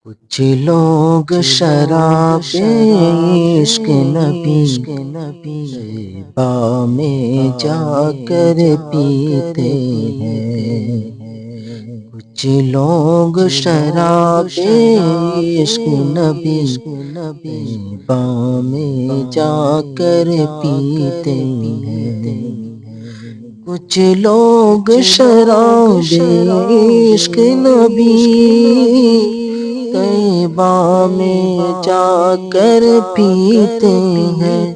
کچھ لوگ شراب عشق نبی طیبہ میں جا کر پیتے ہیں۔ کچھ لوگ شراب عشق نبی طیبہ میں جا کر پیتے ہیں۔ کچھ لوگ شراب عشق نبی طیبہ میں جا کر پیتے ہیں۔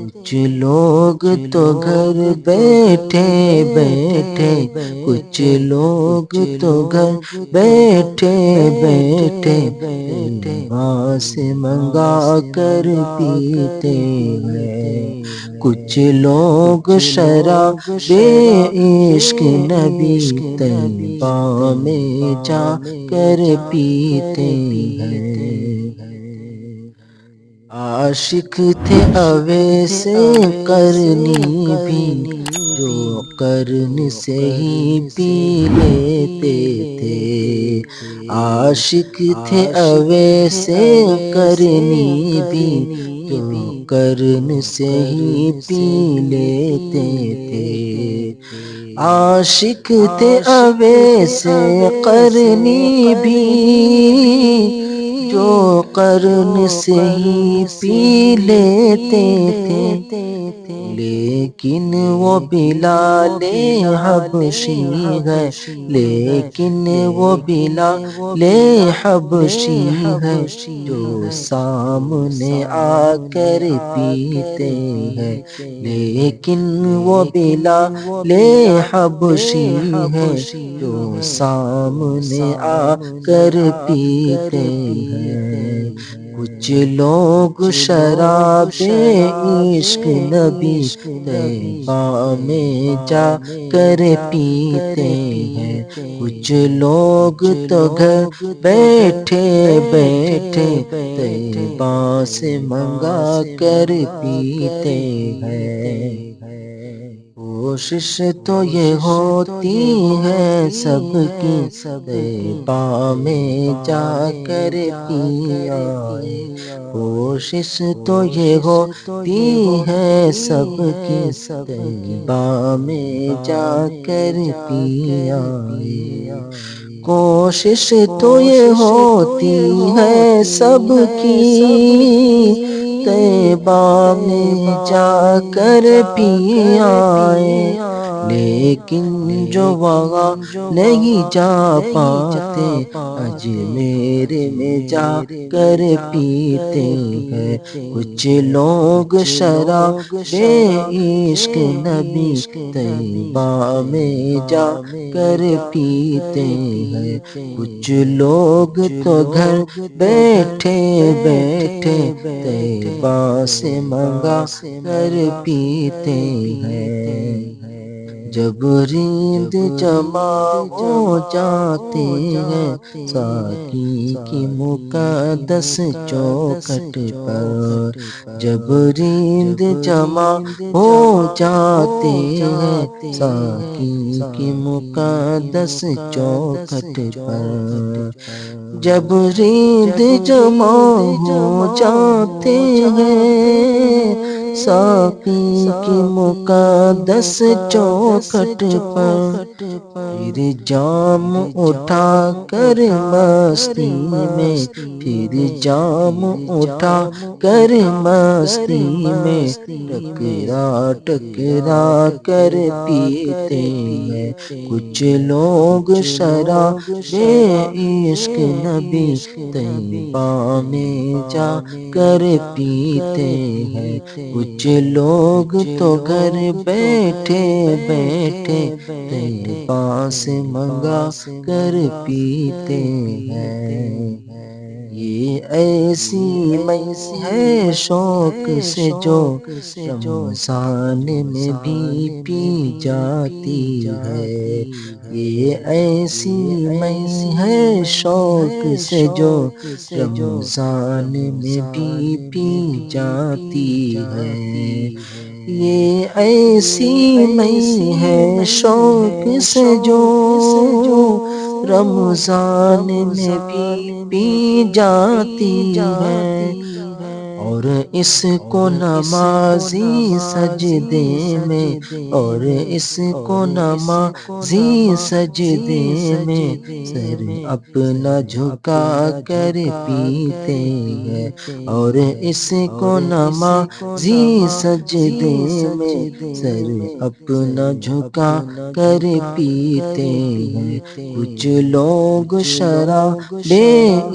کچھ لوگ تو گھر بیٹھے بیٹھے کچھ لوگ تو گھر بیٹھے بیٹھے وہاں سے منگا کر پیتے ہیں۔ کچھ لوگ شراب عشق نبی طیبہ میں جا کر پیتے ہیں۔ عاشق تھے اویس قرنی بھی جو قرن سے ہی پی لیتے تھے۔ عاشق تھے اویس قرنی بھی جو قرن سے ہی پی لیتے تھے۔ عاشق تھے اویس قرنی بھی جو قرن سے ہی پی لیتے تھے، لیکن وہ بلال حبشی ہے، لیکن وہ بلال حبشی ہے جو سامنے آ کر پیتے ہیں۔ لیکن وہ بلال حبشی ہے جو سامنے آ کر پیتے ہیں۔ کچھ لوگ شراب عشق نبی طیبہ میں جا کر پیتے ہیں۔ کچھ لوگ تو گھر بیٹھے بیٹھے طیبہ سے منگا کر پیتے ہیں۔ کوشش تو یہ ہوتی ہے سب کی طیبہ میں جا کر پی آئے۔ کوشش تو یہ ہوتی ہے سب کی طیبہ میں جا کر پی آئے۔ کوشش تو یہ ہوتی ہے سب کی طیبہ میں جا کر پی آئے، لیکن جو وہاں نہیں جا پاتے اجمیر میں جا کر پیتے ہیں۔ کچھ لوگ شراب عشق نبی طیبہ میں جا کر پیتے ہیں۔ کچھ لوگ تو گھر بیٹھے بیٹھے طیبہ سے منگا کر پیتے ہیں۔ جب ریند جمع ہو جاتے ہیں ساقی کی مقدس چوکھٹ پر، جب ریند جمع ہو جاتے ہیں ساقی کی مقدس چوکھٹ پر، جب ریند جمع ہو جاتے ہیں ساقی کی مقدس چوکھٹ پر، پھر جام اٹھا کر مستی میں، پھر جام اٹھا کر مستی میں ٹکرا ٹکرا کر پیتے ہیں۔ کچھ لوگ شراب عشق نبی طیبہ میں جا کر پیتے ہیں۔ کچھ لوگ تو گھر بیٹھے بیٹھے طیبہ سے منگا کر پیتے ہیں۔ یہ ایسی مئی ہے شوق سے جو رمضان میں بھی پی جاتی ہے۔ یہ ایسی مئی ہے شوق سے جو رمضان میں بھی پی جاتی ہے۔ یہ ایسی مئی ہے شوق سے جو رمضان میں بھی پی جاتی ہے، اور اس کو نمازی سجدے میں، اور اس کو نمازی سجدے میں سر اپنا جھکا کر پیتے ہیں، اور اس کو نمازی سجدے میں سر اپنا جھکا کر پیتے ہیں۔ کچھ لوگ شراب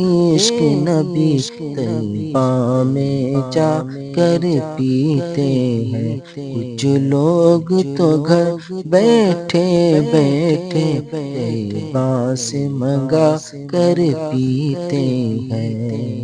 عشق نبی طیبہ میں جا کر پیتے ہیں، کچھ لوگ تو گھر بیٹھے بیٹھے طیبہ سے منگا کر پیتے ہیں۔